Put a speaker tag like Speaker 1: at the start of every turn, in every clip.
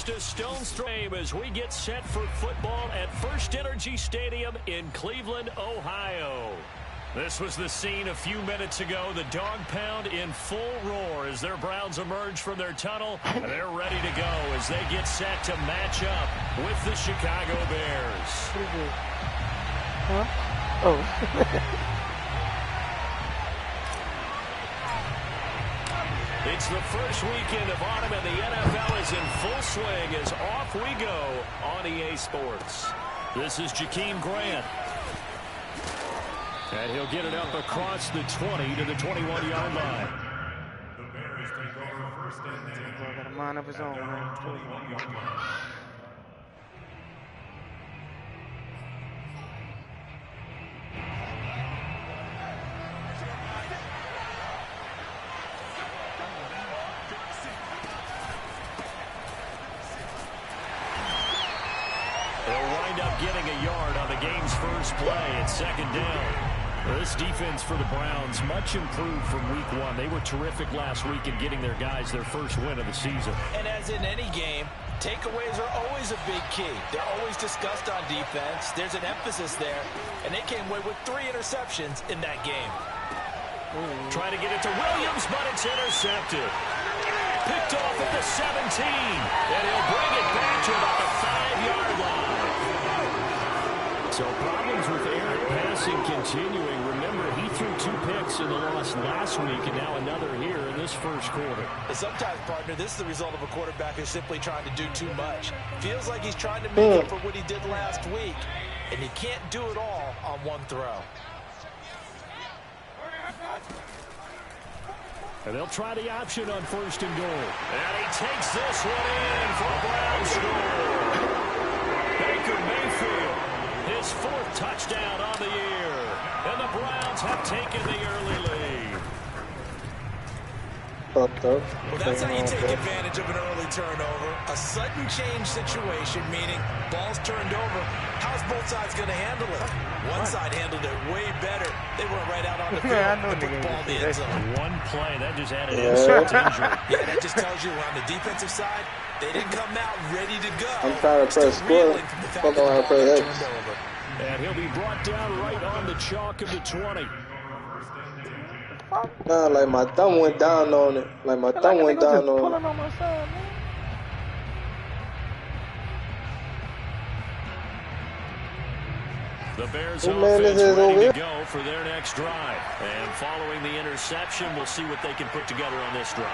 Speaker 1: just a stone's throw as we get set for football at First Energy Stadium in Cleveland, Ohio. This was the scene a few minutes ago. The dog pound in full roar as their Browns emerge from their tunnel. They're ready to go as they get set to match up with the Chicago Bears.
Speaker 2: Huh? Oh.
Speaker 1: It's the first weekend of autumn, and the NFL is in full swing as off we go on EA Sports. This is Jakeem Grant. And he'll get it up across the 20 to the 21-yard line.
Speaker 3: The Bears take over first and 10.
Speaker 2: Got a mind of his own, man.
Speaker 1: They'll wind up getting a yard on the game's first play at second down. This defense for the Browns, much improved from week one. They were terrific last week in getting their guys their first win of the season.
Speaker 4: And as in any game, takeaways are always a big key. They're always discussed on defense. There's an emphasis there, and they came away with 3 interceptions in that game.
Speaker 1: Trying to get it to Williams, but it's intercepted. Picked off at the 17, and he'll bring it back to about the 5-yard line. So problems with Eric passing continuing. Remember, he threw 2 picks in the loss last week, and now another here in this first quarter.
Speaker 4: And sometimes, partner, this is the result of a quarterback who's simply trying to do too much. Feels like he's trying to make up for what he did last week, and he can't do it all on one throw.
Speaker 1: And they'll try the option on first and goal. And he takes this one in for a Browns score. Baker Mayfield, his 4th touchdown on the year. And the Browns have taken the early lead.
Speaker 4: Well, that's how you take advantage of an early turnover. A sudden change situation, meaning ball's turned over. How's both sides going to handle it? One side handled it way better. They went right out on the field and put the ball in the end zone.
Speaker 1: One play, that just added insult to injury.
Speaker 4: Yeah, that just tells you on the defensive side, they didn't come out ready to go.
Speaker 5: I'm trying to press score. Fuck around and press X.
Speaker 1: And he'll be brought down right on the chalk of the 20.
Speaker 5: Nah, like my thumb went down on it. Like my thumb went down on it.
Speaker 2: On my side, man.
Speaker 1: The Bears
Speaker 5: Oh, man,
Speaker 1: offense
Speaker 5: this is
Speaker 1: ready
Speaker 5: over.
Speaker 1: to go for their next drive. And following the interception, we'll see what they can put together on this drive.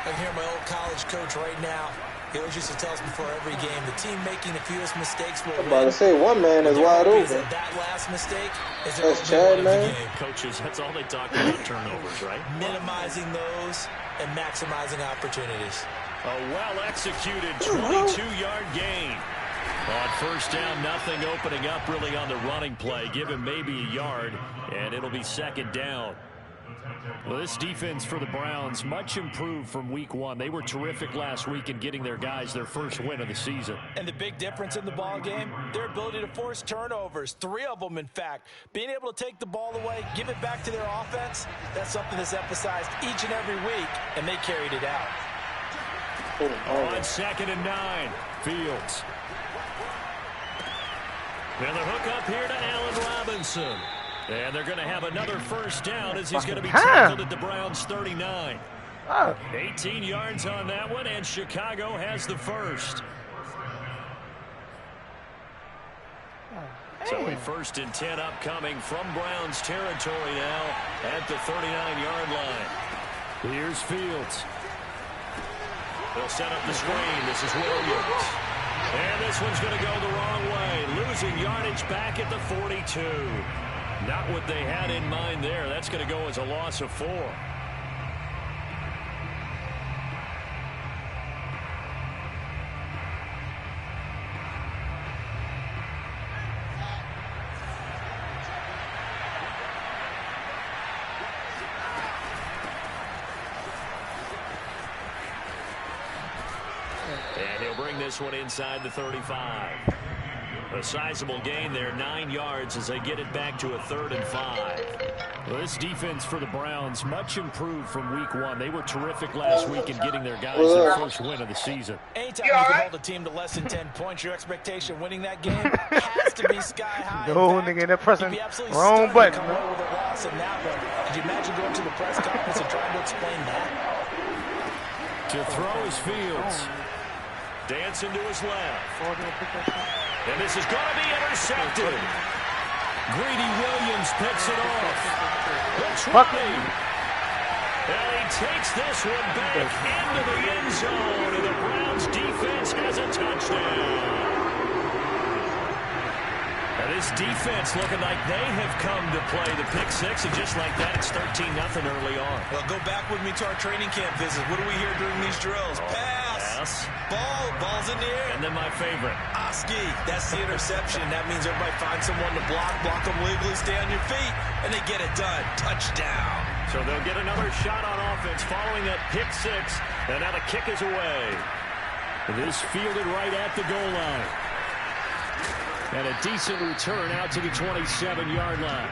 Speaker 4: I hear my old college coach right now. He always used to tell us before every game, the team making the fewest mistakes will
Speaker 5: I'm
Speaker 4: win.
Speaker 5: about to say, one man is wide open.
Speaker 4: That last mistake is
Speaker 5: That's Chad, man.
Speaker 1: Coaches, that's all they talk about, turnovers, right?
Speaker 4: Minimizing those and maximizing opportunities.
Speaker 1: A well-executed 22-yard gain. On first down, nothing opening up really on the running play. Give him maybe a yard, and it'll be second down. Well, this defense for the Browns, much improved from week one. They were terrific last week in getting their guys their first win of the season.
Speaker 4: And the big difference in the ball game, their ability to force turnovers, 3 of them, in fact. Being able to take the ball away, give it back to their offense, that's something that's emphasized each and every week, and they carried it out.
Speaker 1: On second and 9, Fields. And the hook up here to Allen Robinson. And they're going to have another first down as he's going to be tackled at the Browns' 39. 18 yards on that one, and Chicago has the first. So a 1st and 10 upcoming from Browns territory now at the 39-yard line. Here's Fields. They'll set up the screen. This is Williams. And this one's going to go the wrong way. Losing yardage back at the 42. Not what they had in mind there. That's going to go as a loss of 4. And he'll bring this one inside the 35. A sizable gain there, 9 yards as they get it back to a 3rd and 5.
Speaker 6: Well, this defense for the Browns, much improved from week 1. They were terrific last week in getting their guys their first win of the season.
Speaker 4: Anytime you can hold a team to less than 10 points, your expectation winning that game has to be sky high.
Speaker 2: No, nigga, they're pressing wrong button.
Speaker 4: With a loss in that one. Could you imagine going to the press conference and trying to explain that?
Speaker 1: To throw is Fields. Dancing to his left. And this is going to be intercepted. Greedy Williams picks it off. The 20. And he takes this one back into the end zone. And the Browns defense has a touchdown. Now this defense looking like they have come to play the pick six. And just like that, it's 13-0 early on.
Speaker 4: Well, go back with me to our training camp visit. What do we hear during these drills? Pass. Ball's in the air.
Speaker 1: And then my favorite.
Speaker 4: Oski, that's the interception. That means everybody finds someone to block them legally, stay on your feet, and they get it done. Touchdown.
Speaker 1: So they'll get another shot on offense following that pick six, and now the kick is away.
Speaker 6: This fielded right at the goal line. And a decent return out to the 27-yard line.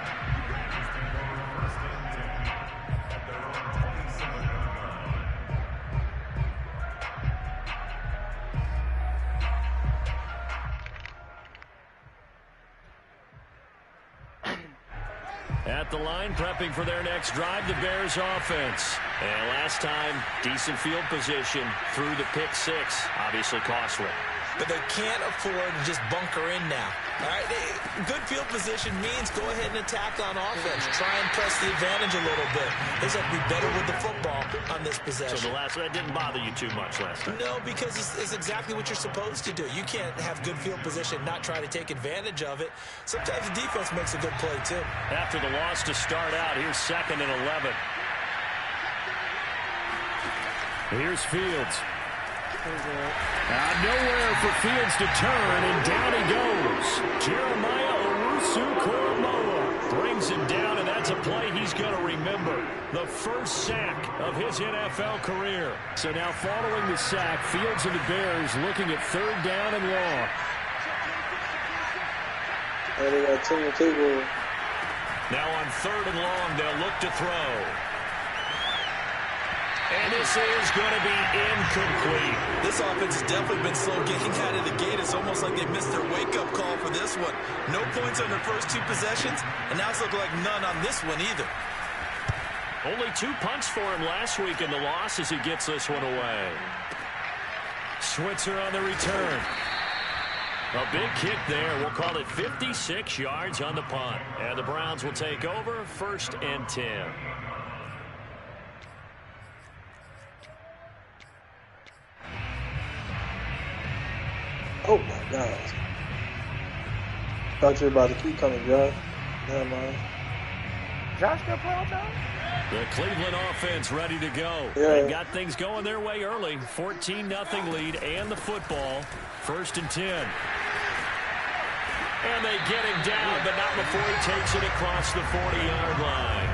Speaker 1: At the line, prepping for their next drive, the Bears offense. And last time, decent field position through the pick six. Obviously costly.
Speaker 4: But they can't afford to just bunker in now. All right, good field position means go ahead and attack on offense. Try and press the advantage a little bit. They just have to be better with the football on this possession.
Speaker 1: So that didn't bother you too much last time?
Speaker 4: No, because it's exactly what you're supposed to do. You can't have good field position, not try to take advantage of it. Sometimes the defense makes a good play, too.
Speaker 1: After the loss to start out, here's 2nd and 11. Here's Fields.
Speaker 6: Nowhere for Fields to turn, and down he goes.
Speaker 1: Jeremiah Owusu-Koramoah brings him down, and that's a play he's going to remember. The first sack of his NFL career.
Speaker 6: So now following the sack, Fields and the Bears looking at 3rd down and long.
Speaker 5: And they got Timmy Tebow.
Speaker 1: Now on 3rd and long, they'll look to throw. And this is going to be incomplete.
Speaker 4: This offense has definitely been slow getting out of the gate. It's almost like they missed their wake-up call for this one. No points on their first 2 possessions, and now it's looking like none on this one either.
Speaker 1: Only 2 punts for him last week in the loss as he gets this one away. Switzer on the return. A big kick there. We'll call it 56 yards on the punt. And the Browns will take over 1st and 10.
Speaker 5: Oh my God. Thought you were about to keep coming, Josh. Never mind.
Speaker 2: Josh got play on time?
Speaker 1: The Cleveland offense ready to go.
Speaker 5: Yeah.
Speaker 1: They got things going their way early. 14-0 lead and the football. 1st and 10. And they get him down, but not before he takes it across the 40-yard line.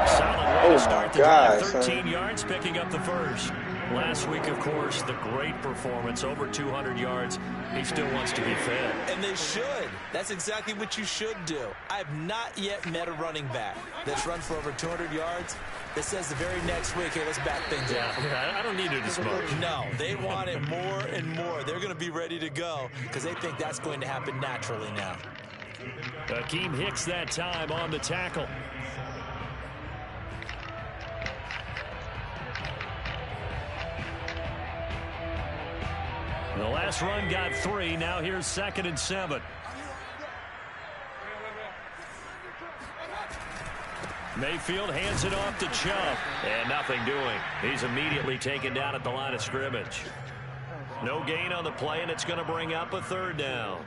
Speaker 1: Solid way to start the drive. 13 yards, picking up the first. Last week, of course, the great performance, over 200 yards. He still wants to be fed.
Speaker 4: And they should. That's exactly what you should do. I have not yet met a running back that's run for over 200 yards that says the very next week, hey, let's back things up.
Speaker 1: Yeah, I don't need it as much.
Speaker 4: No, they want it more and more. They're going to be ready to go because they think that's going to happen naturally now.
Speaker 1: Akeem Hicks that time on the tackle. The last run got 3. Now here's 2nd and 7. Mayfield hands it off to Chubb. And nothing doing. He's immediately taken down at the line of scrimmage. No gain on the play, and it's going to bring up a 3rd down.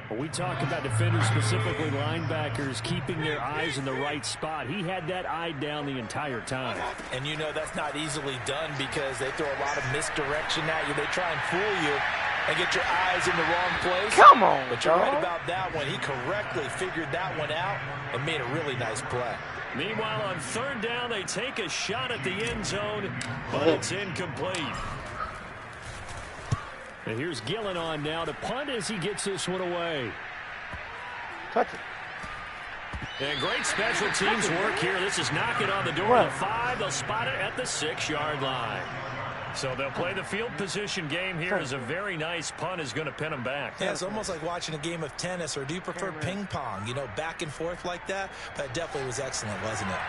Speaker 6: When we talk about defenders, specifically linebackers, keeping their eyes in the right spot, he had that eye down the entire time.
Speaker 4: And you know that's not easily done because they throw a lot of misdirection at you. They try and fool you and get your eyes in the wrong place.
Speaker 2: Come on,
Speaker 4: But you're right about that one. He correctly figured that one out and made a really nice play.
Speaker 1: Meanwhile, on 3rd down, they take a shot at the end zone, but it's incomplete.
Speaker 6: And here's Gillen on now to punt as he gets this one away.
Speaker 2: Touch it.
Speaker 1: And great special teams work here. This is knocking on the door of the 5. They'll spot it at the 6-yard line. So they'll play the field position game here as a very nice punt is going to pin them back.
Speaker 4: Yeah, it's almost like watching a game of tennis, or do you prefer ping pong? You know, back and forth like that? That definitely was excellent, wasn't it?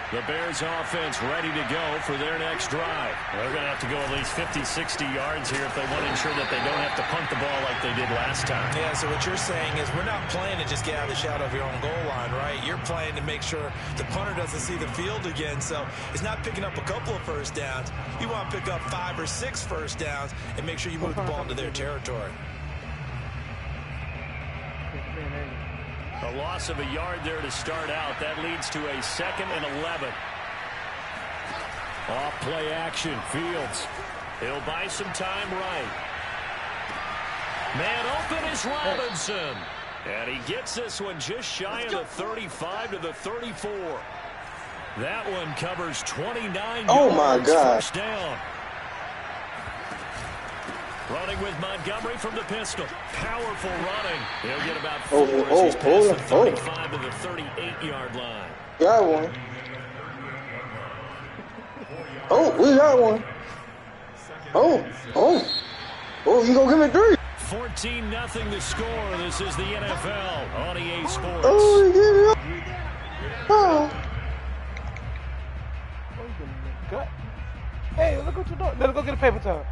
Speaker 1: The Bears offense ready to go for their next drive. They're going to have to go at least 50, 60 yards here if they want to ensure that they don't have to punt the ball like they did last time.
Speaker 4: Yeah, so what you're saying is we're not playing to just get out of the shadow of your own goal line, right? You're playing to make sure the punter doesn't see the field again. So it's not picking up a couple of first downs. You want to pick up 5 or 6 first downs and make sure you move the ball into their territory.
Speaker 1: A loss of a yard there to start out. That leads to a 2nd and 11. Off play action. Fields. He'll buy some time right. Man open is Robinson. And he gets this one just shy of the 35 to the 34. That one covers 29 yards.
Speaker 5: Oh, my God.
Speaker 1: First down. Running with Montgomery from the pistol. Powerful running. He'll get about 4 as he's past the 35 to the 38-yard line.
Speaker 5: Got one. Oh, we got one. Oh, you gonna give me 3?
Speaker 1: 14-0 the score. This is the NFL on EA Sports.
Speaker 5: Oh, he gave it up. Oh.
Speaker 2: Hey, look what you're doing. Let's go get a paper towel.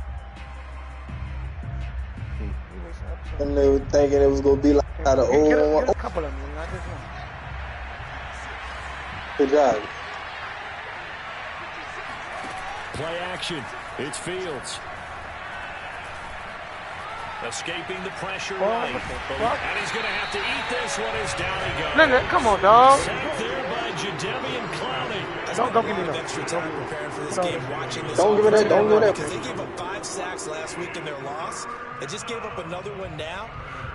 Speaker 5: And they were thinking it was gonna be like out of old one.
Speaker 2: Get a couple of them, not just one.
Speaker 5: Good job.
Speaker 1: Play action. It's Fields. Escaping the pressure right. And he's going to have to eat this one as down he goes.
Speaker 2: Come on, dog.
Speaker 1: Sacked there by Jadeveon Clowney.
Speaker 2: Don't give me no
Speaker 4: extra time preparing for this game, watching this.
Speaker 5: Don't give me that. Don't give me that.
Speaker 4: Because they gave up 5 sacks last week in their loss. They just gave up another one now.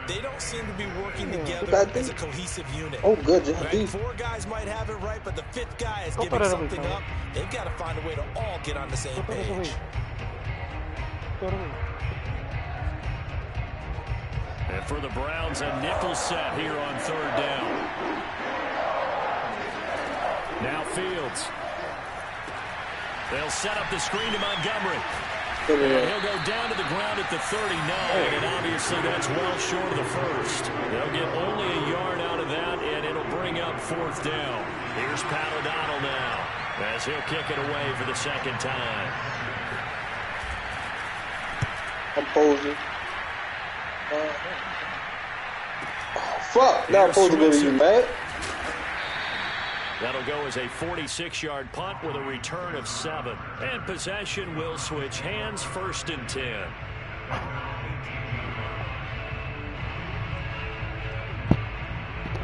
Speaker 4: They don't seem to be working together as a cohesive unit.
Speaker 5: Oh, good job.
Speaker 4: Right? 4 guys might have it right, but the 5th guy is giving something up. They've got to find a way to all get on the same page.
Speaker 1: And for the Browns, a nickel set here on 3rd down. Now Fields. They'll set up the screen to Montgomery. And he'll go down to the ground at the 39, and obviously that's well short of the first. They'll get only a yard out of that, and it'll bring up 4th down. Here's Pat O'Donnell now, as he'll kick it away for the 2nd time.
Speaker 5: I'm posing. Fuck, now I'm supposed to go to you, man.
Speaker 1: That'll go as a 46-yard punt with a return of 7. And possession will switch hands, 1st and 10.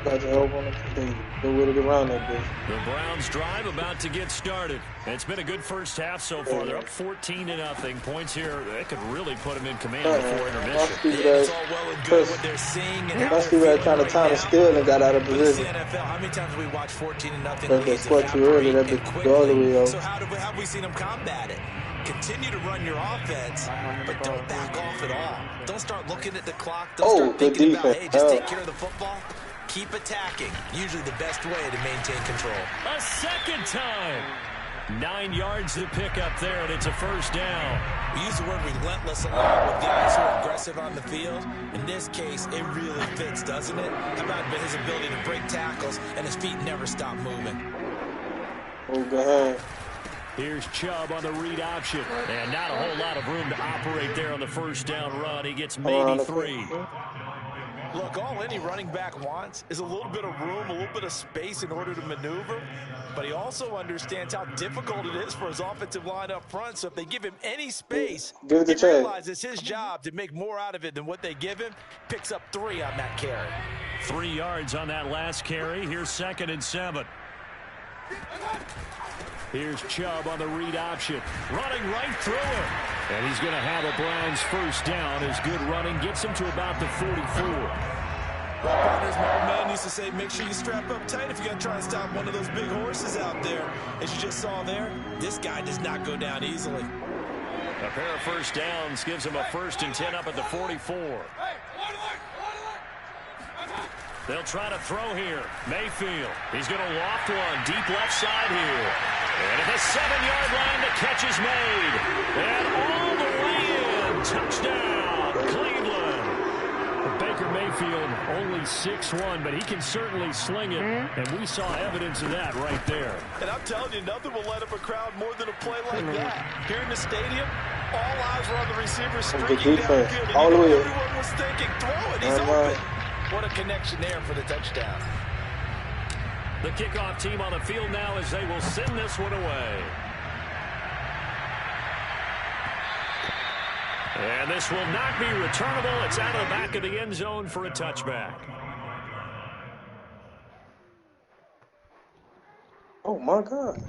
Speaker 5: Got your help on the thing. Go with it around that bitch.
Speaker 1: The Browns drive about to get started. It's been a good first half so far. They're up 14-0. Points here, that could really put them in command before intermission.
Speaker 4: It's all well and good what they're seeing. And
Speaker 5: that's who they're trying to time the steal and got out of position.
Speaker 4: The NFL, how many times have we watched 14-0
Speaker 5: leads evaporate and quickly?
Speaker 4: So how have we seen them combat it? Continue to run your offense, but don't back off at all. Don't start looking at the clock. Don't start thinking about, hey, just take care of the football. Keep attacking. Usually the best way to maintain control.
Speaker 1: A 2nd time. 9 yards to pick up there, and it's a 1st down.
Speaker 4: We use the word relentless a lot with guys who are aggressive on the field. In this case, it really fits, doesn't it? How about his ability to break tackles and his feet never stop moving?
Speaker 5: Oh, God.
Speaker 1: Here's Chubb on the read option. And not a whole lot of room to operate there on the 1st down run. He gets maybe 3.
Speaker 4: Look, all any running back wants is a little bit of room, a little bit of space in order to maneuver. But he also understands how difficult it is for his offensive line up front. So if they give him any space, he realizes it's his job to make more out of it than what they give him. Picks up 3 on that carry.
Speaker 1: 3 yards on that last carry. Here's 2nd and 7. Here's Chubb on the read option. Running right through him. And he's going to have a Browns 1st down. His good running gets him to about the 44.
Speaker 4: Partners, my old man used to say, make sure you strap up tight if you're going to try and stop one of those big horses out there. As you just saw there, this guy does not go down easily.
Speaker 1: A pair of first downs gives him a 1st and 10 up at the 44. They'll try to throw here. Mayfield. He's going to loft one deep left side here. And at the 7-yard line, the catch is made. And all the way in. Touchdown, Cleveland. Baker Mayfield only 6'1", but he can certainly sling it. And we saw evidence of that right there.
Speaker 4: And I'm telling you, nothing will light up a crowd more than a play like that. Here in the stadium, all eyes were on the receiver streaking downfield.
Speaker 5: All the way.
Speaker 4: Everyone was thinking, throw it, he's open. What a connection there for the touchdown.
Speaker 1: The kickoff team on the field now as they will send this one away. And this will not be returnable. It's out of the back of the end zone for a touchback.
Speaker 5: Oh, my God.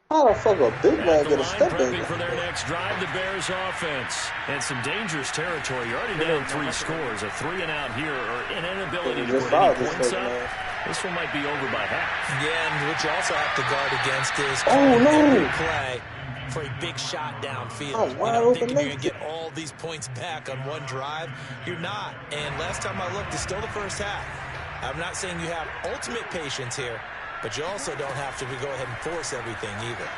Speaker 5: How the fuck a big man get a step in?
Speaker 1: For their next drive, the Bears offense. And some dangerous territory. You're already down 3 scores. A 3 and out here, or an inability to put any points up. This one might be over by half.
Speaker 4: Yeah, and what you also have to guard against is every play for a big shot downfield. Thinking you're going to get all these points back on one drive. You're not. And last time I looked, it's still the first half. I'm not saying you have ultimate patience here, but you also don't have to go ahead and force everything either.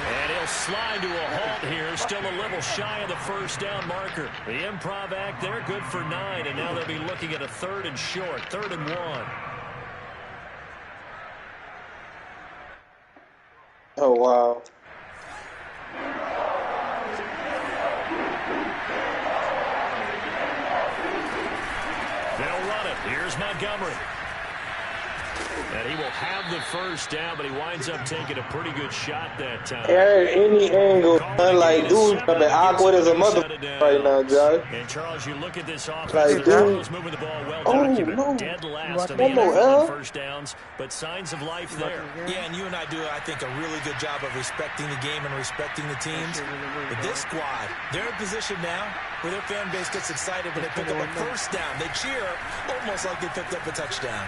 Speaker 1: And he'll slide to a halt here, still a little shy of the first down marker. The improv act there, good for 9, and now they'll be looking at a 3rd and short, 3rd and 1.
Speaker 5: Oh, wow.
Speaker 1: They'll run it. Here's Montgomery. And he will have the first down, but he winds up taking a pretty good shot that time.
Speaker 5: Any angle, like, dude, I've been awkward as a mother right now, Josh.
Speaker 1: And Charles, you look at this offense,
Speaker 5: like,
Speaker 1: the Cardinals moving the ball well documented, dead last on the NFL first downs, but signs of life there.
Speaker 4: Yeah, and you and I do, I think, a really good job of respecting the game and respecting the teams. But this squad, they're in position now where their fan base gets excited when they pick up a first down. They cheer almost like they picked up a touchdown.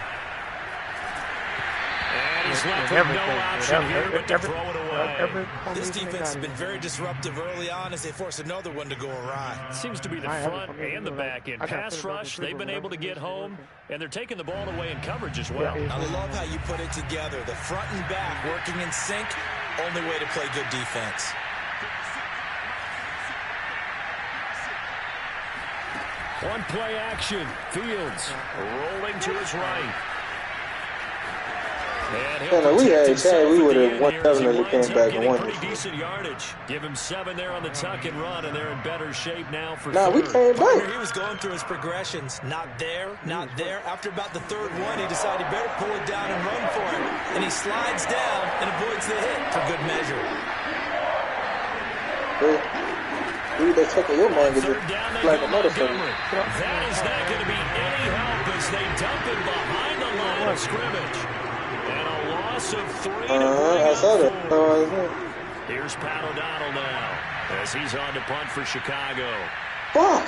Speaker 1: And he's left with no option here but to throw it away.
Speaker 4: This defense has been very disruptive early on as they force another one to go awry.
Speaker 1: Seems to be the front and the back end. Pass rush, they've been able to get home, and they're taking the ball away in coverage as well.
Speaker 4: I love how you put it together. The front and back working in sync, only way to play good defense.
Speaker 1: One play action. Fields rolling to his right.
Speaker 5: And we had a chance, we would have won 7 as we came back and won.
Speaker 1: Pretty decent yardage. Give him 7 there on the tuck and run, and they're in better shape now for
Speaker 5: we came back.
Speaker 4: He was going through his progressions. Not there, not there. After about the 3rd one, he decided he better pull it down and run for it. And he slides down and avoids the hit for good measure.
Speaker 5: Dude, they're taking your mind to like a motherfucker.
Speaker 1: That is not going to be any help as they dump it behind the line of scrimmage. And a loss of 3 to
Speaker 5: I saw that.
Speaker 1: Here's Pat O'Donnell now as he's on to punt for Chicago.
Speaker 5: Fuck.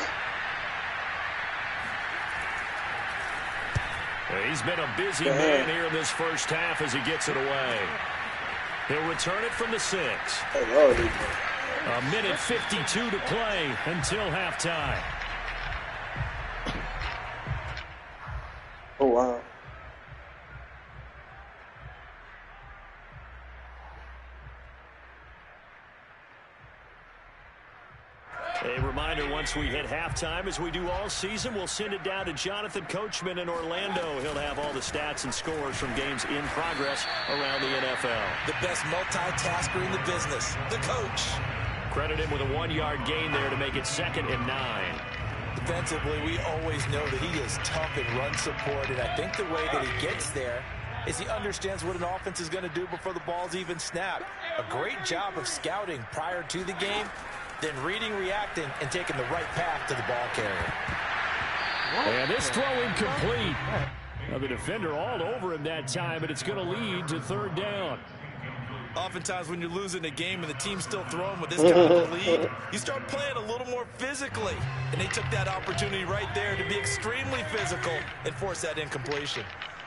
Speaker 1: He's been a busy man here in this first half as he gets it away. He'll return it from the 6. A minute 52 to play until halftime.
Speaker 5: Oh, wow.
Speaker 1: A reminder, once we hit halftime, as we do all season, we'll send it down to Jonathan Coachman in Orlando. He'll have all the stats and scores from games in progress around the NFL.
Speaker 4: The best multitasker in the business, the coach.
Speaker 1: Credit him with a 1-yard gain there to make it 2nd and 9.
Speaker 4: Defensively, we always know that he is tough in run support, and I think the way that he gets there is he understands what an offense is going to do before the ball's even snapped. A great job of scouting prior to the game, then reading, reacting, and taking the right path to the ball carrier.
Speaker 1: And this throw incomplete. Now the defender all over him that time, but it's going to lead to 3rd down.
Speaker 4: Oftentimes when you're losing a game and the team's still throwing with this kind of a lead, you start playing a little more physically. And they took that opportunity right there to be extremely physical and force that incompletion.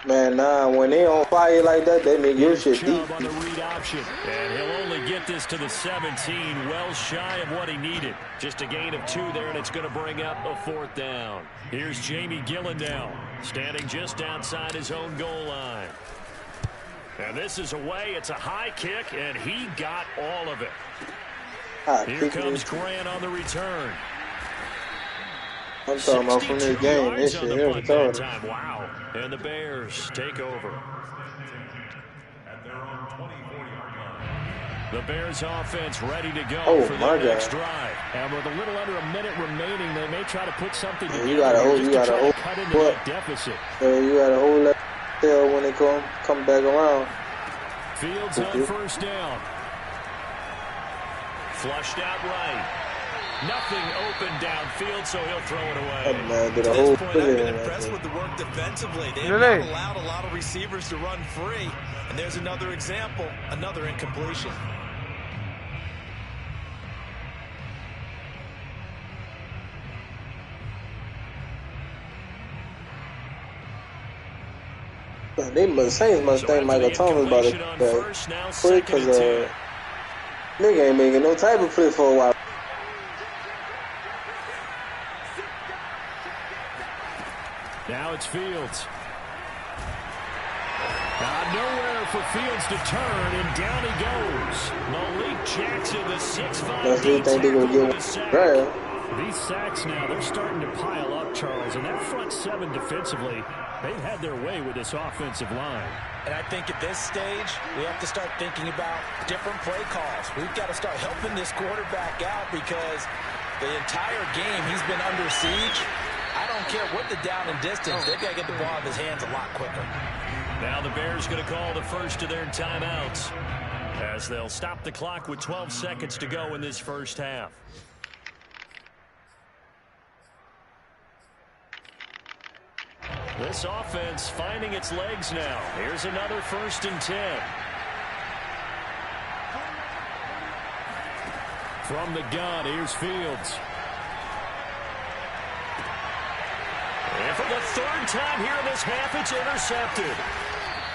Speaker 5: Man, nah, when they on fire like that, they make your shit deep.
Speaker 6: Chubb on the read option.
Speaker 1: And he'll only get this to the 17, well shy of what he needed. Just a gain of 2 there, and it's going to bring up a 4th down. Here's Jamie Gillen now, standing just outside his own goal line. And this is away. It's a high kick, and he got all of it. Here comes Grant on the return.
Speaker 5: I'm talking about from this game. This shit here was tough.
Speaker 1: Wow. And the Bears take over.
Speaker 3: At their own 24-yard line.
Speaker 1: The Bears offense ready to go
Speaker 5: Oh,
Speaker 1: for
Speaker 5: my
Speaker 1: their next
Speaker 5: God.
Speaker 1: drive.
Speaker 6: And with a little under a minute remaining, they may try to put something together.
Speaker 5: You gotta hold,
Speaker 6: just
Speaker 5: you
Speaker 6: to
Speaker 5: gotta
Speaker 6: try to
Speaker 5: hold
Speaker 6: cut into
Speaker 5: what?
Speaker 6: that deficit.
Speaker 5: So you gotta hold that tail when they come back around.
Speaker 6: Fields on first down.
Speaker 1: Flushed out right. Nothing open downfield, so he'll throw it away.
Speaker 5: That man did
Speaker 4: To
Speaker 5: a whole
Speaker 4: this point, I've
Speaker 5: thing.
Speaker 4: been impressed with the work defensively. They've
Speaker 2: Really?
Speaker 4: not allowed a lot of receivers to run free. And there's another example, another incompletion.
Speaker 5: Saints must think Michael Thomas about
Speaker 1: incompletion on
Speaker 5: to
Speaker 1: first, now
Speaker 5: quit
Speaker 1: second
Speaker 5: because
Speaker 1: and 10.
Speaker 5: nigga ain't making no type of play for a while.
Speaker 6: Now it's Fields. Nowhere for Fields to turn, and down he goes.
Speaker 1: Malik Jackson, the 6'5"
Speaker 5: That's what you think they gonna get one grab.
Speaker 6: These sacks now, they're starting to pile up, Charles. And that front 7 defensively, they've had their way with this offensive line.
Speaker 4: And I think at this stage, we have to start thinking about different play calls. We've got to start helping this quarterback out because the entire game he's been under siege. I don't care what the down and distance. They've got to get the ball in his hands a lot quicker.
Speaker 1: Now the Bears going to call the first of their timeouts as they'll stop the clock with 12 seconds to go in this first half. This offense finding its legs now. Here's another 1st and 10.
Speaker 6: From the gun, here's Fields.
Speaker 1: And for the 3rd time here in this half, it's intercepted.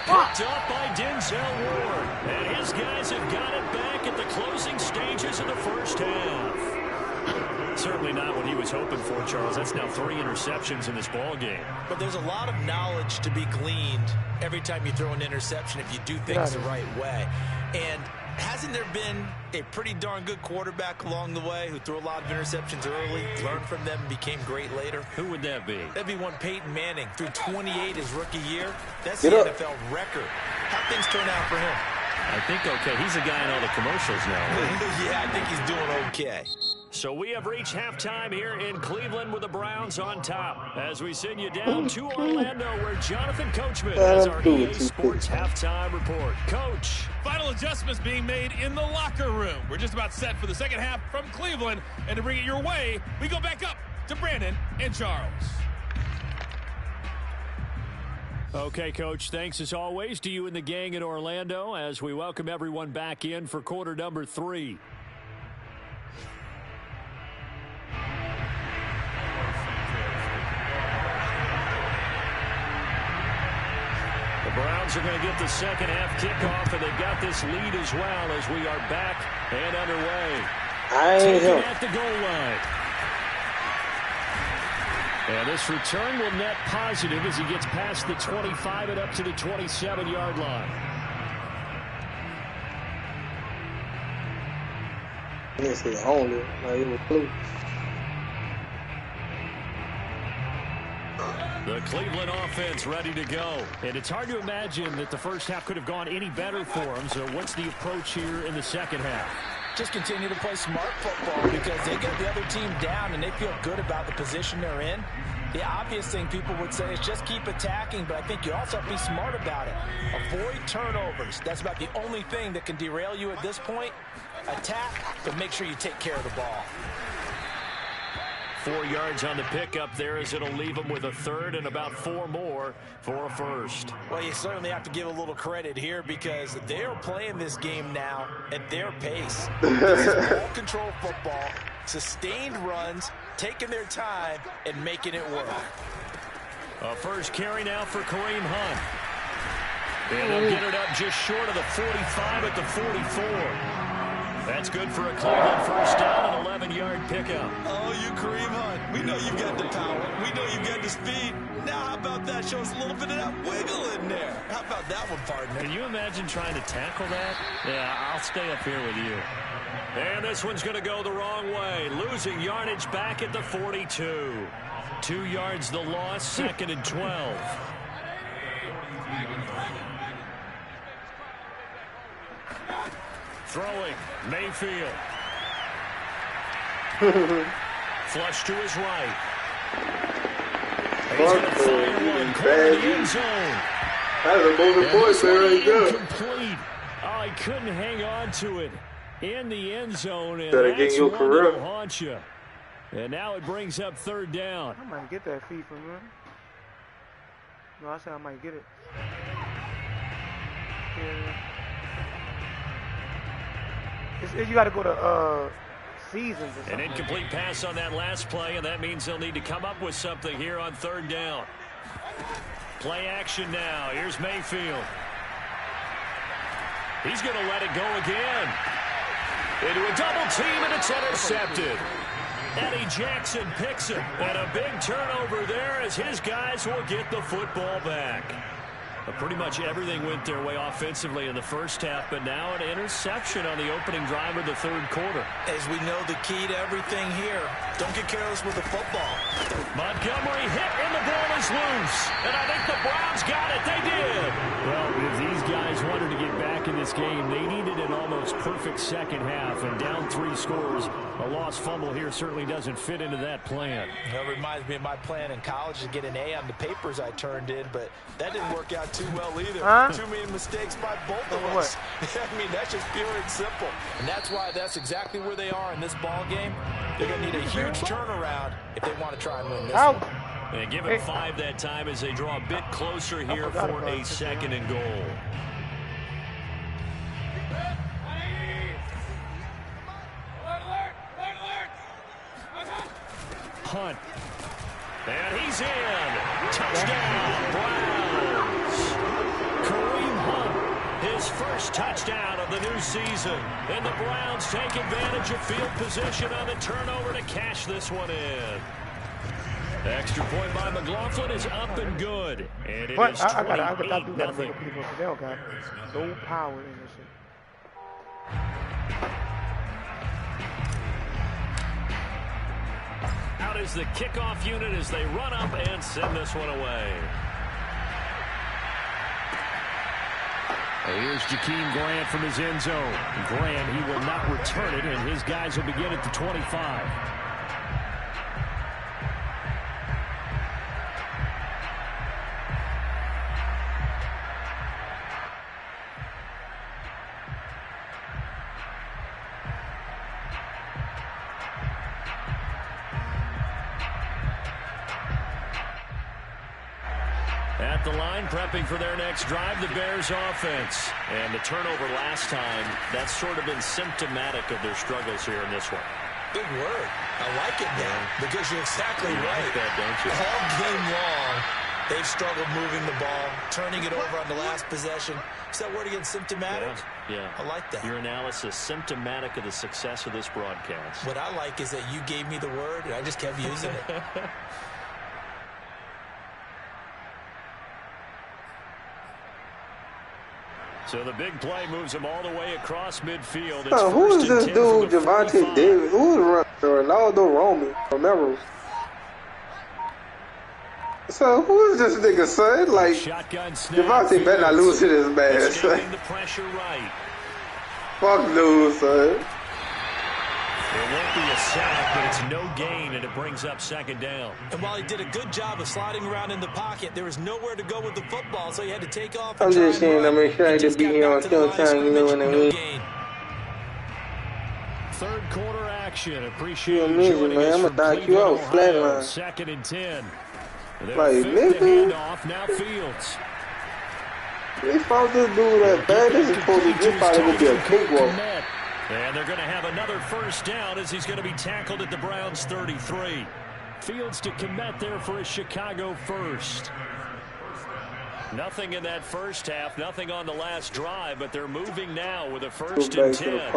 Speaker 1: Picked up by Denzel Ward. And his guys have got it back at the closing stages of the first half. Certainly not what he was hoping for, Charles. That's now 3 interceptions in this ball game.
Speaker 4: But there's a lot of knowledge to be gleaned every time you throw an interception if you do things the right way. And hasn't there been a pretty darn good quarterback along the way who threw a lot of interceptions early, learned from them, and became great later?
Speaker 1: Who would that be?
Speaker 4: That'd be one Peyton Manning. Threw 28 his rookie year. That's the NFL record. How'd things turn out for him?
Speaker 1: I think okay. He's a guy in all the commercials now, right?
Speaker 4: Yeah, I think he's doing okay.
Speaker 1: So we have reached halftime here in Cleveland with the Browns on top. As we send you down to Orlando, where Jonathan Coachman has our EA Sports halftime report. Coach.
Speaker 7: Final adjustments being made in the locker room. We're just about set for the second half from Cleveland. And to bring it your way, we go back up to Brandon and Charles.
Speaker 6: Okay, Coach, thanks as always to you and the gang in Orlando as we welcome everyone back in for quarter number 3.
Speaker 1: The Browns are going to get the second half kickoff, and they've got this lead as well as we are back and underway. Taken at the goal line. And this return will net positive as he gets past the 25 and up to the 27-yard line.
Speaker 5: This is only like it was blue.
Speaker 1: The Cleveland offense ready to go.
Speaker 6: And it's hard to imagine that the first half could have gone any better for them. So what's the approach here in the second half?
Speaker 4: Just continue to play smart football because they get the other team down and they feel good about the position they're in. The obvious thing people would say is just keep attacking, but I think you also have to be smart about it. Avoid turnovers. That's about the only thing that can derail you at this point. Attack, but make sure you take care of the ball.
Speaker 1: 4 yards on the pickup there as it'll leave them with a third and about 4 more for a first.
Speaker 4: Well, you certainly have to give a little credit here because they're playing this game now at their pace. This is ball control football, sustained runs, taking their time, and making it work.
Speaker 1: A first carry now for Kareem Hunt. And they'll get it up just short of the 45 at the 44. That's good for a Cleveland first down, an 11-yard pickup.
Speaker 4: Oh, you Kareem Hunt. We know you've got the power. We know you've got the speed. Now how about that? Show us a little bit of that wiggle in there. How about that one, partner?
Speaker 6: Can you imagine trying to tackle that? Yeah, I'll stay up here with you.
Speaker 1: And this one's going to go the wrong way. Losing yardage back at the 42. 2 yards the loss, 2nd and 12. Throwing, Mayfield. Flush to his right. He's going to fire one, corner the end zone.
Speaker 5: That's a most important thing right there.
Speaker 1: Incomplete. Oh, he couldn't hang on to it in the end zone, and
Speaker 5: Better
Speaker 1: that's
Speaker 5: get your
Speaker 1: one
Speaker 5: career.
Speaker 1: that'll haunt you. And now it brings up 3rd down.
Speaker 2: I might get that feed from him. No, I said I might get it. Yeah. You got to go to seasons or something.
Speaker 1: An incomplete pass on that last play, and that means they'll need to come up with something here on 3rd down. Play action now. Here's Mayfield. He's going to let it go again. Into a double team, and it's intercepted. Eddie Jackson picks it, and a big turnover there as his guys will get the football back. But pretty much everything went their way offensively in the first half, but now an interception on the opening drive of the 3rd quarter.
Speaker 4: As we know, the key to everything here, don't get careless with the football.
Speaker 1: Montgomery hit, and the ball is loose. And I think the Browns got it. They did.
Speaker 6: Well, if these guys wanted to get back in this game, they needed an almost perfect second half, and down 3 scores. A lost fumble here certainly doesn't fit into that plan.
Speaker 4: That reminds me of my plan in college to get an A on the papers I turned in, but that didn't work out too well either.
Speaker 2: Huh?
Speaker 4: Too many mistakes by both of
Speaker 2: What?
Speaker 4: us. I mean, that's just pure and simple. And that's why that's exactly where they are in this ball game. They're going to need a huge turnaround if they want to try and win this
Speaker 2: Out.
Speaker 4: one.
Speaker 1: And give it 5 that time as they draw a bit closer here for a 2nd and goal.
Speaker 6: Hunt.
Speaker 1: And he's in. Touchdown, Browns. Kareem Hunt, his first touchdown of the new season. And the Browns take advantage of field position on the turnover to cash this one in. Extra point by McLaughlin is up and good. And it
Speaker 2: But
Speaker 1: is
Speaker 2: I do gotta make
Speaker 1: 28-0.
Speaker 2: a people because they don't got no power in this shit.
Speaker 1: Out is the kickoff unit as they run up and send this one away.
Speaker 6: Here's Jakeem Grant from his end zone. Grant, he will not return it, and his guys will begin at the 25.
Speaker 1: At the line, prepping for their next drive, the Bears offense. And the turnover last time, that's sort of been symptomatic of their struggles here in this one.
Speaker 4: Big word. I like it now because you're exactly
Speaker 1: You
Speaker 4: right.
Speaker 1: like that, don't you?
Speaker 4: All game long, they've struggled moving the ball, turning it over on the last possession. Is that word again, symptomatic?
Speaker 1: Yeah.
Speaker 4: I like that.
Speaker 1: Your analysis, symptomatic of the success of this broadcast.
Speaker 4: What I like is that you gave me the word, and I just kept using it.
Speaker 1: So the big play moves him all the way across midfield. It's
Speaker 5: Who is
Speaker 1: first
Speaker 5: this
Speaker 1: and 10 from
Speaker 5: dude,
Speaker 1: the
Speaker 5: Javante
Speaker 1: 45.
Speaker 5: Davis? Who is Ronaldo Roman from Emerald? So who is this nigga, son? Like,
Speaker 1: Shotgun snap.
Speaker 5: Javante better not lose to this man,
Speaker 1: Escaping
Speaker 5: son.
Speaker 1: the pressure right.
Speaker 5: Fuck no, son.
Speaker 1: It won't be a sack, but it's no gain, and it brings up 2nd down.
Speaker 4: And while he did a good job of sliding around in the pocket, there was nowhere to go with the football, so he had to take off.
Speaker 5: I'm just saying, I make sure I just be here on still time, you know what I mean?
Speaker 1: Third quarter action. Appreciate
Speaker 5: You
Speaker 1: you
Speaker 5: amazing,
Speaker 1: joining
Speaker 5: man.
Speaker 1: us
Speaker 5: I'ma
Speaker 1: from
Speaker 5: knock you
Speaker 1: Cleveland,
Speaker 5: out, flat
Speaker 1: Ohio.
Speaker 5: line.
Speaker 1: 2nd and 10. They'll
Speaker 5: Like,
Speaker 1: fake the
Speaker 5: nigga.
Speaker 1: handoff. Now Fields.
Speaker 5: They found this dude that bad. This is supposed to this probably gonna be a cakewalk.
Speaker 1: And they're going to have another first down as he's going to be tackled at the Browns' 33. Fields to Kmet there for a Chicago first. Nothing in that first half, nothing on the last drive, but they're moving now with a 1st and 10.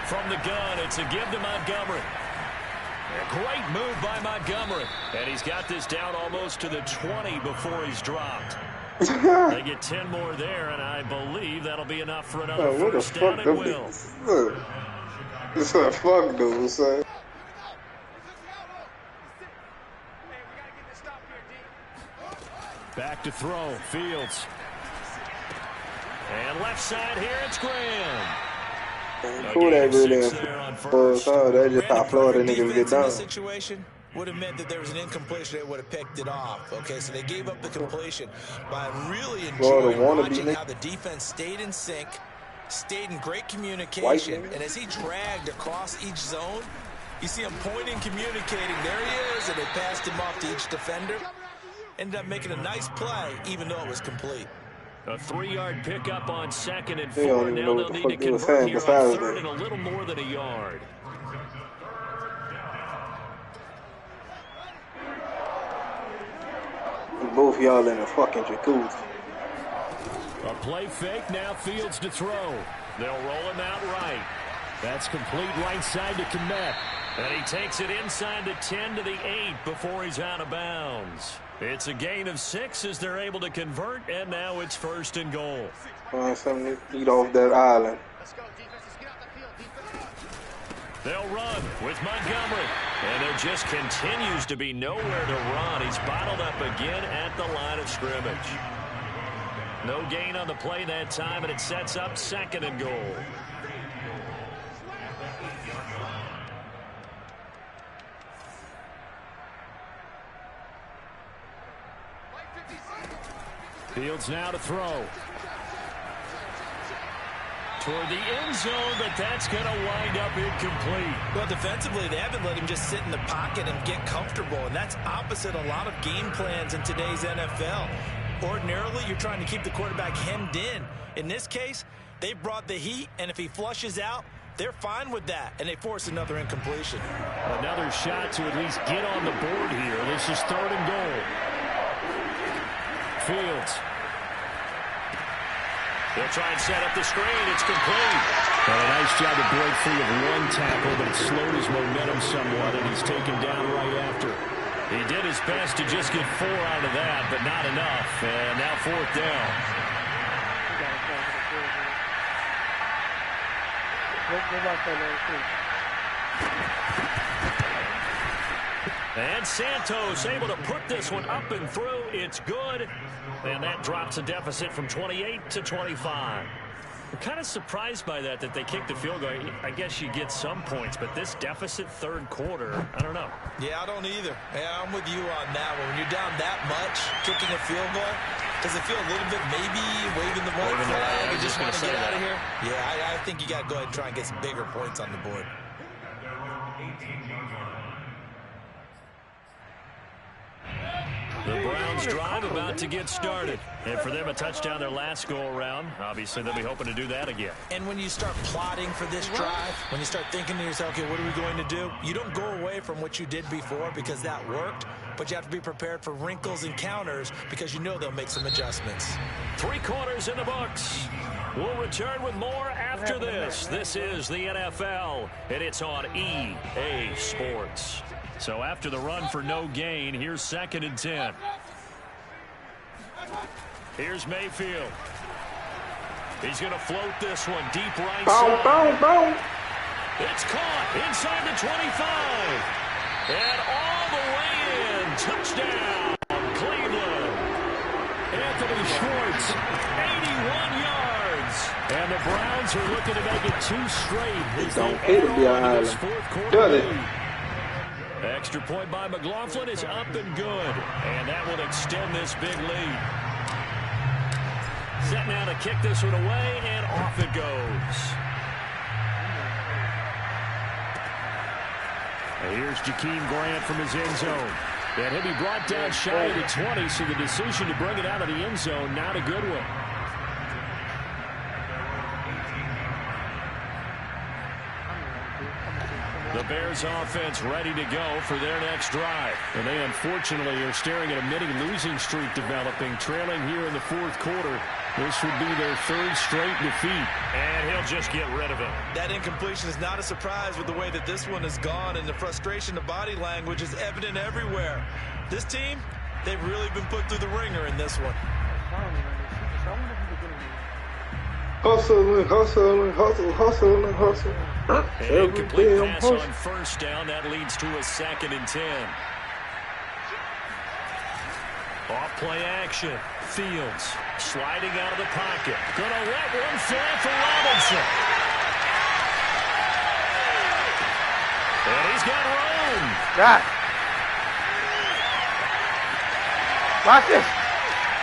Speaker 1: From the gun, it's a give to Montgomery. A great move by Montgomery. And he's got this down almost to the 20 before he's dropped. They get 10 more there, and I believe that'll be enough for another first down at will.
Speaker 5: It's a fuck dude, son.
Speaker 1: Back to throw, Fields. And left side here, it's Graham.
Speaker 5: Who that really is? That's just how Florida niggas get done.
Speaker 4: Situation would have meant that there was an incompletion. They would have picked it off. Okay, so they gave up the completion. But I really enjoyed watching how the defense stayed in sync, stayed in great communication, and as he dragged across each zone, you see him pointing, communicating. There he is, and they passed him off to each defender. Ended up making a nice play, even though it was complete.
Speaker 1: A 3-yard pickup on 2nd and 4. Now they'll need to convert here on 3rd and a little more than a yard.
Speaker 5: Both y'all in a fucking jacuzzi.
Speaker 1: A play fake, now Fields to throw. They'll roll him out right. That's complete right side to Kmet. And he takes it inside the 10 to the 8 before he's out of bounds. It's a gain of 6 as they're able to convert, and now it's 1st and goal.
Speaker 5: Find something to eat off that island.
Speaker 1: They'll run with Montgomery. And there just continues to be nowhere to run. He's bottled up again at the line of scrimmage. No gain on the play that time, and it sets up 2nd and goal. Fields now to throw. Toward the end zone, but that's going to wind up incomplete.
Speaker 4: Well, defensively, they haven't let him just sit in the pocket and get comfortable, and that's opposite a lot of game plans in today's NFL. Ordinarily, you're trying to keep the quarterback hemmed in. In this case, they brought the heat, and if he flushes out, they're fine with that, and they force another incompletion.
Speaker 6: Another shot to at least get on the board here. This is 3rd and goal. Fields.
Speaker 1: They'll try and set up the screen. It's complete.
Speaker 6: A nice job to break free of one tackle, but it slowed his momentum somewhat, and he's taken down right after.
Speaker 1: He did his best to just get 4 out of that, but not enough. And now 4th down. And Santos able to put this one up and through. It's good. And that drops a deficit from 28 to 25. I'm kind of surprised by that they kicked the field goal. I guess you get some points, but this deficit 3rd quarter, I don't know.
Speaker 4: Yeah, I don't either. Yeah, I'm with you on that one. When you're down that much, kicking a field goal, does it feel a little bit maybe waving the white flag and just want to get out of here? Yeah, I think you got to go ahead and try and get some bigger points on the board.
Speaker 1: The Browns drive about to get started. And for them, a touchdown their last go-around. Obviously, they'll be hoping to do that again.
Speaker 4: And when you start plotting for this drive, when you start thinking to yourself, okay, what are we going to do? You don't go away from what you did before because that worked, but you have to be prepared for wrinkles and counters because you know they'll make some adjustments.
Speaker 1: 3 quarters in the books. We'll return with more after this. This is the NFL, and it's on EA Sports. So after the run for no gain, here's 2nd and 10. Here's Mayfield. He's going to float this one deep right side. It's caught inside the 25. And all the way in. Touchdown, Cleveland.
Speaker 6: Anthony Schwartz, 81 yards. And the Browns are looking to make it 2 straight.
Speaker 5: Don't pay to be an island. Done it.
Speaker 1: Extra point by McLaughlin is up and good. And that will extend this big lead. Set now to kick this one away, and off it goes.
Speaker 6: And here's Jakeem Grant from his end zone. And he'll be brought down shy of the 20, so the decision to bring it out of the end zone, not a good one.
Speaker 1: The Bears offense ready to go for their next drive.
Speaker 6: And they unfortunately are staring at a mini losing streak developing, trailing here in the fourth quarter. This would be their third straight defeat.
Speaker 1: And he'll just get rid of it.
Speaker 4: That incompletion is not a surprise with the way that this one has gone, and the frustration of body language is evident everywhere. This team, they've really been put through the ringer in this one.
Speaker 5: Hustle, hustle, hustle, hustle, hustle.
Speaker 1: An incomplete pass on first down. That leads to a 2nd and 10. Off play action. Fields sliding out of the pocket. Gonna let one fly for Robinson. And he's got room.
Speaker 2: God. Watch this.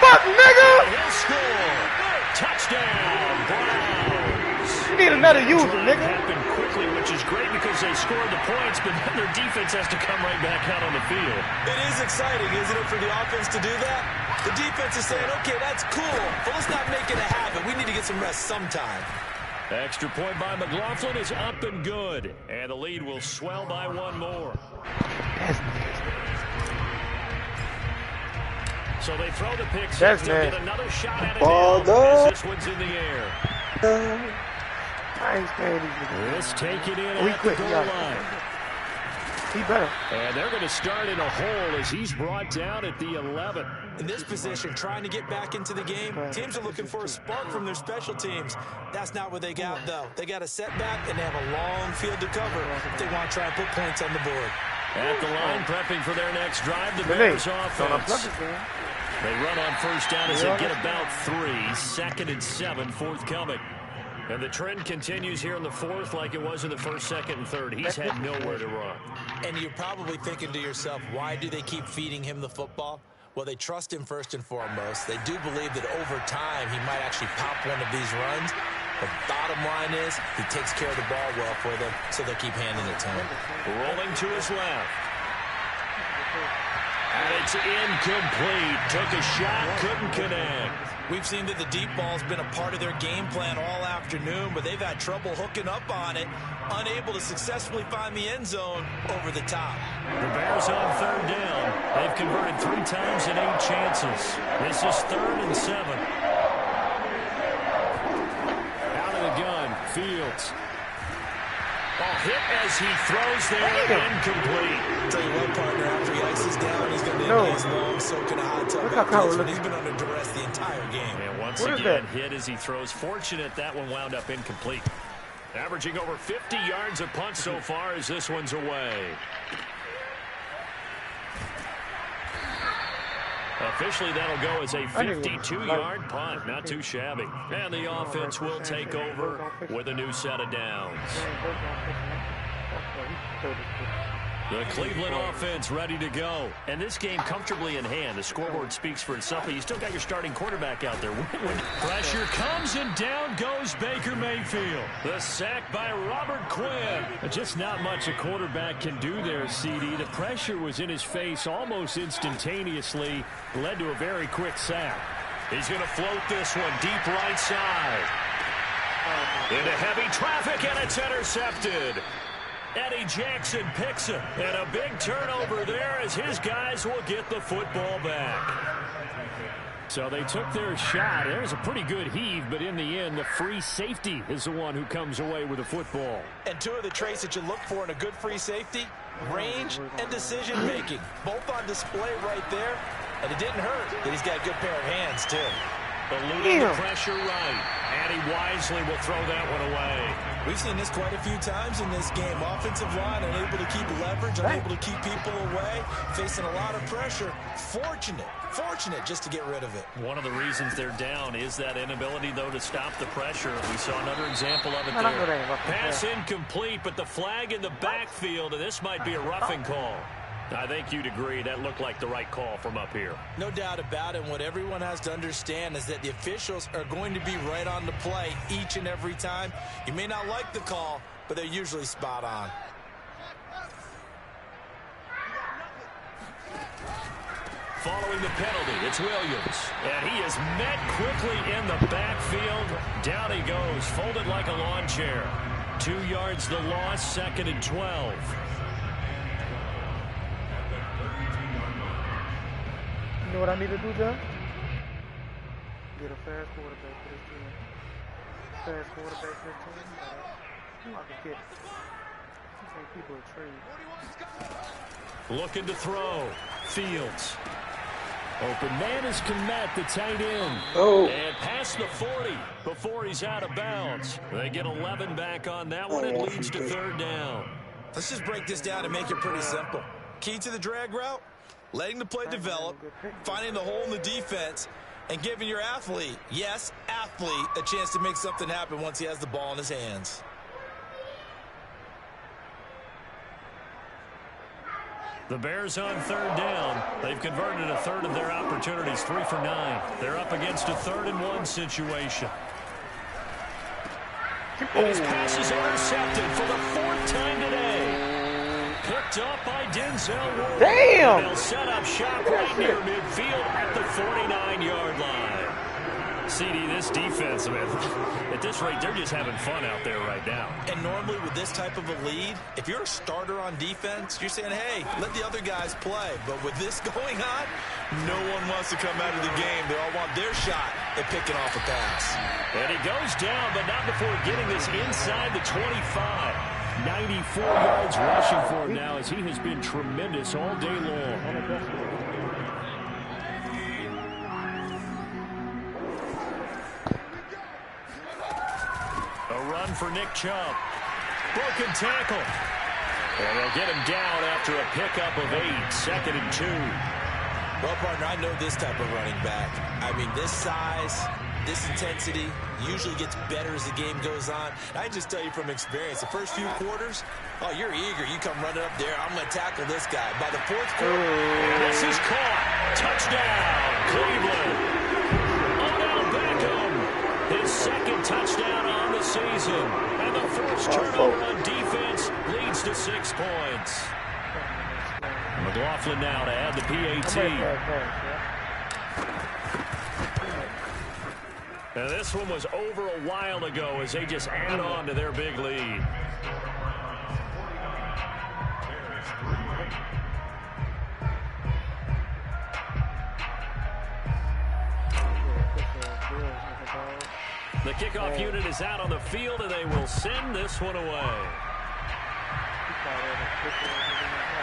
Speaker 2: Fuck, nigga.
Speaker 1: He'll score. Touchdown, Browns.
Speaker 2: You need another user, nigga.
Speaker 1: Happened quickly, which is great because they scored the points, but then their defense has to come right back out on the field.
Speaker 4: It is exciting, isn't it, for the offense to do that? The defense is saying, okay, that's cool, but let's not make it a habit. We need to get some rest sometime.
Speaker 1: Extra point by McLaughlin is up and good, and the lead will swell by one more. So they throw the pick six to get another shot at it now, as this one's in the air.
Speaker 2: I ain't staying these.
Speaker 1: Let's take it in at the goal line.
Speaker 2: He better.
Speaker 6: And they're going to start in a hole as he's brought down at the 11.
Speaker 4: In this position, trying to get back into the game, teams are looking for a spark from their special teams. That's not what they got, though. They got a setback, and they have a long field to cover if they want to try and put points on the board.
Speaker 1: At the line, prepping for their next drive, the Bears offense. They run on first down as they get about 3. 2nd and 7, forthcoming. And the trend continues here in the fourth like it was in the first, second, and third. He's had nowhere to run.
Speaker 4: And you're probably thinking to yourself, why do they keep feeding him the football? Well, they trust him first and foremost. They do believe that over time he might actually pop one of these runs. The bottom line is he takes care of the ball well for them, so they'll keep handing it to him.
Speaker 1: Rolling to his left. And it's incomplete. Took a shot, couldn't connect.
Speaker 4: We've seen that the deep ball's been a part of their game plan all afternoon, but they've had trouble hooking up on it, unable to successfully find the end zone over the top.
Speaker 1: The Bears on third down. They've converted 3 times in 8 chances. This is 3rd and 7. Out of the gun, Fields. Ball hit as he throws there, incomplete.
Speaker 4: Tell you what, partner, after he ices down, he's going to end his long soak in a hot tub. He's been under duress the entire game.
Speaker 1: And once again, hit as he throws. Fortunate that one wound up incomplete. Averaging over 50 yards a punt so far as this one's away. Officially, that'll go as a 52-yard punt. Not too shabby. And the offense will take over with a new set of downs. The Cleveland offense ready to go. And this game comfortably in hand. The scoreboard speaks for itself, but you still got your starting quarterback out there. When pressure comes and down goes Baker Mayfield. The sack by Robert Quinn.
Speaker 6: Just not much a quarterback can do there, CD. The pressure was in his face almost instantaneously. Led to a very quick sack.
Speaker 1: He's going to float this one deep right side. Into heavy traffic, and it's intercepted. Eddie Jackson picks it, and a big turnover there as his guys will get the football back.
Speaker 6: So they took their shot. It was a pretty good heave, but in the end, the free safety is the one who comes away with the football.
Speaker 4: And 2 of the traits that you look for in a good free safety, range and decision-making, both on display right there. And it didn't hurt that he's got a good pair of hands, too.
Speaker 1: Eluding the pressure right, and he wisely will throw that one away.
Speaker 4: We've seen this quite a few times in this game. Offensive line unable to keep leverage, unable to keep people away, facing a lot of pressure. Fortunate just to get rid of it.
Speaker 1: One of the reasons they're down is that inability, though, to stop the pressure. We saw another example of it there. Pass incomplete, but the flag in the backfield, and this might be a roughing call. I think you'd agree that looked like the right call from up here.
Speaker 4: No doubt about it. What everyone has to understand is that the officials are going to be right on the play each and every time. You may not like the call, but they're usually spot on.
Speaker 1: Following the penalty, it's Williams. And he is met quickly in the backfield. Down he goes, folded like a lawn chair.
Speaker 6: 2 yards the loss, 2nd and 12.
Speaker 2: You know what I need to do, John? Get a fast quarterback for this team. Fast quarterback for this team. I can get people a trade.
Speaker 6: Looking to throw. Fields. Open man is Kmet, the tight end.
Speaker 5: Oh.
Speaker 6: And past the 40 before he's out of bounds. They get 11 back on that one. It leads to 3rd down.
Speaker 4: Let's just break this down and make it pretty simple. Key to the drag route, letting the play develop, finding the hole in the defense, and giving your athlete, yes, athlete, a chance to make something happen once he has the ball in his hands.
Speaker 6: The Bears on 3rd down. They've converted a third of their opportunities, 3 for 9. They're up against a 3rd and 1 situation. And his pass is intercepted for the 4th time today. Picked up by Denzel Ward.
Speaker 2: Damn!
Speaker 6: And they'll set up shop right near midfield at the 49-yard line. CD, this defense, man, at this rate, they're just having fun out there right now.
Speaker 4: And normally with this type of a lead, if you're a starter on defense, you're saying, hey, let the other guys play. But with this going on, no one wants to come out of the game. They all want their shot at picking off a pass.
Speaker 6: And he goes down, but not before getting this inside the 25. 94 yards rushing for him now as he has been tremendous all day long. A run for Nick Chubb. Broken tackle. And they'll get him down after a pickup of 8. 2nd and 2.
Speaker 4: Well, partner, I know this type of running back. I mean, this size, this intensity usually gets better as the game goes on. I just tell you from experience, the first few quarters, oh, you're eager. You come running up there. I'm going to tackle this guy. By the 4th quarter,
Speaker 6: and this is caught. Touchdown, Cleveland. Odell Beckham. His 2nd touchdown on the season. And the first turnover on defense leads to 6 points. McLaughlin now to add the PAT. Now this one was over a while ago as they just add on to their big lead. The kickoff unit is out on the field, and they will send this one away.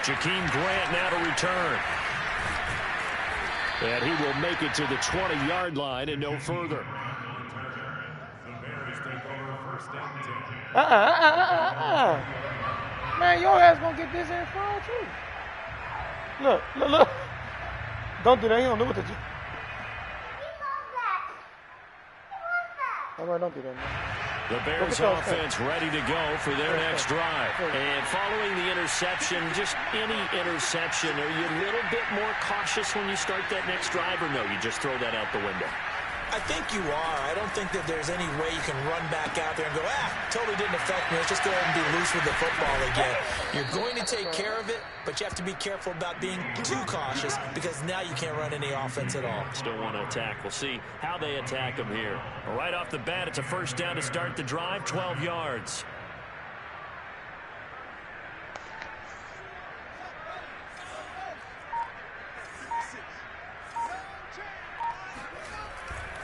Speaker 6: Jakeem Grant now to return. And he will make it to the 20-yard line and no further.
Speaker 2: Man, your ass gonna get this in front too. Look. Don't do that. He don't know what to do. All right, don't do that, man.
Speaker 6: The Bears offense ready to go for their next drive. And following the interception, just any interception, are you a little bit more cautious when you start that next drive, or no, you just throw that out the window?
Speaker 4: I think you are. I don't think that there's any way you can run back out there and go, totally didn't affect me. Let's just go ahead and be loose with the football again. You're going to take care of it, but you have to be careful about being too cautious because now you can't run any offense at all.
Speaker 6: Still want to attack. We'll see how they attack them here. Right off the bat, it's a first down to start the drive, 12 yards.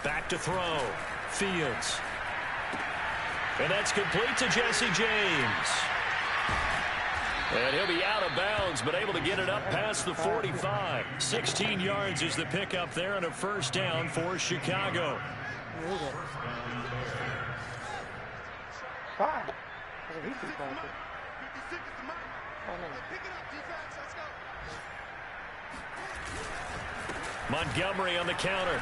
Speaker 6: Back to throw. Fields. And that's complete to Jesse James. And he'll be out of bounds, but able to get it up past the 45. 16 yards is the pickup there and a first down for Chicago. Montgomery on the counter.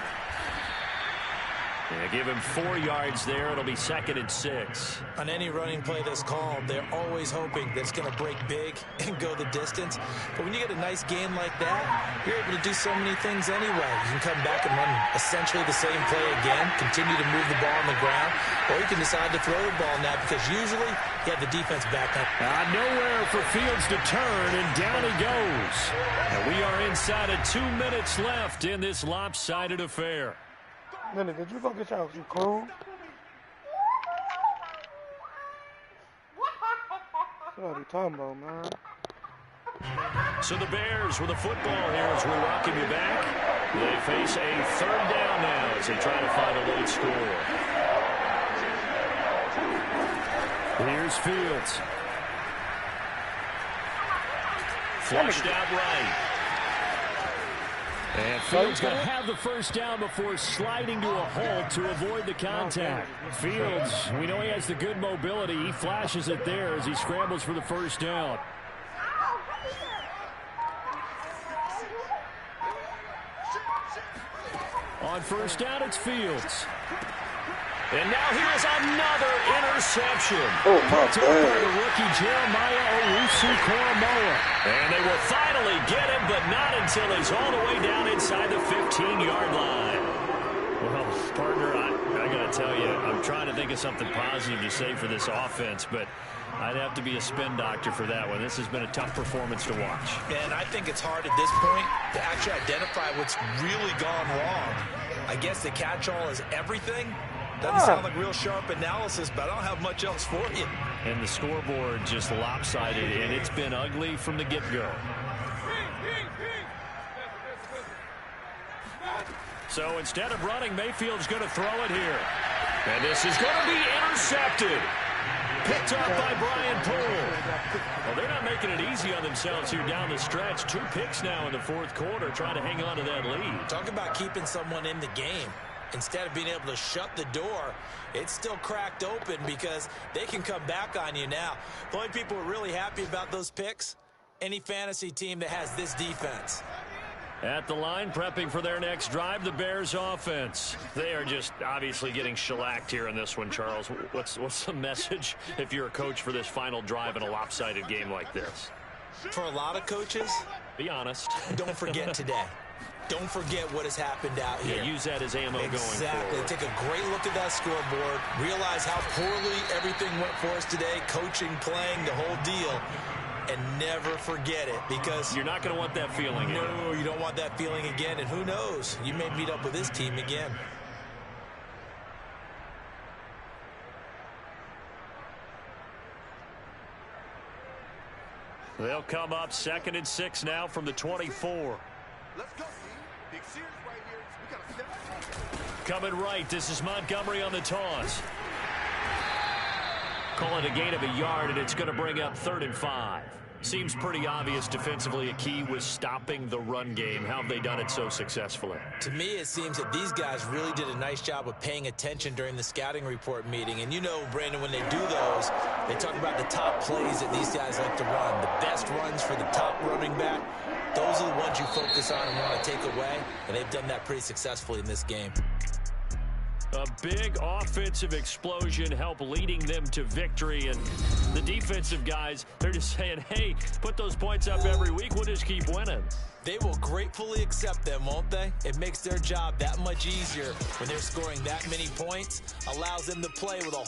Speaker 6: Yeah, give him 4 yards there. It'll be 2nd and 6.
Speaker 4: On any running play that's called, they're always hoping that it's going to break big and go the distance. But when you get a nice game like that, you're able to do so many things anyway. You can come back and run essentially the same play again, continue to move the ball on the ground, or you can decide to throw the ball now because usually you have the defense back up.
Speaker 6: Nowhere for Fields to turn, and down he goes. And we are inside of 2 minutes left in this lopsided affair.
Speaker 2: Lily, did you go get your clothes? What are you talking about, man?
Speaker 6: So the Bears with a football here as we welcome you back. They face a third down now as they try to find a late score. Here's Fields. Flushed out right. And Fields going to have the first down before sliding to a halt to avoid the contact. Fields, we know he has the good mobility. He flashes it there as he scrambles for the first down. On first down, it's Fields. And now here's another interception.
Speaker 5: Oh, my
Speaker 6: Picked up by the
Speaker 5: God.
Speaker 6: rookie Jeremiah Owusu-Koramoah. And they will finally get him, but not until he's all the way down inside the 15-yard line. Well, partner, I got to tell you, I'm trying to think of something positive to say for this offense, but I'd have to be a spin doctor for that one. This has been a tough performance to watch.
Speaker 4: And I think it's hard at this point to actually identify what's really gone wrong. I guess the catch-all is everything. Doesn't sound like real sharp analysis, but I don't have much else for you.
Speaker 6: And the scoreboard just lopsided, and it's been ugly from the get-go. So instead of running, Mayfield's going to throw it here. And this is going to be intercepted. Picked up by Brian Poole. Well, they're not making it easy on themselves here down the stretch. 2 picks now in the fourth quarter, trying to hang on to that lead.
Speaker 4: Talk about keeping someone in the game. Instead of being able to shut the door, it's still cracked open because they can come back on you now. The only people who are really happy about those picks, any fantasy team that has this defense.
Speaker 6: At the line, prepping for their next drive, the Bears offense. They are just obviously getting shellacked here in this one, Charles. What's the message if you're a coach for this final drive in a lopsided game like this?
Speaker 4: For a lot of coaches,
Speaker 6: be honest.
Speaker 4: Don't forget today. Don't forget what has happened out here.
Speaker 6: Yeah, use that as ammo going forward.
Speaker 4: Exactly. Take a great look at that scoreboard. Realize how poorly everything went for us today. Coaching, playing, the whole deal. And never forget it, because
Speaker 6: you're not going to want that feeling again.
Speaker 4: No, you don't want that feeling again. And who knows? You may meet up with this team again.
Speaker 6: They'll come up 2nd and 6 now from the 24.
Speaker 8: Let's go. Big series right here. We got to step.
Speaker 6: Coming right, this is Montgomery on the toss. Call it a gain of a yard, and it's going to bring up 3rd and 5. Seems pretty obvious defensively a key was stopping the run game. How have they done it so successfully?
Speaker 4: To me, it seems that these guys really did a nice job of paying attention during the scouting report meeting. And you know, Brandon, when they do those, they talk about the top plays that these guys like to run. The best runs for the top running back. Those are the ones you focus on and want to take away. And they've done that pretty successfully in this game.
Speaker 6: A big offensive explosion helped leading them to victory. And the defensive guys, they're just saying, hey, put those points up every week. We'll just keep winning.
Speaker 4: They will gratefully accept them, won't they? It makes their job that much easier when they're scoring that many points. Allows them to play with a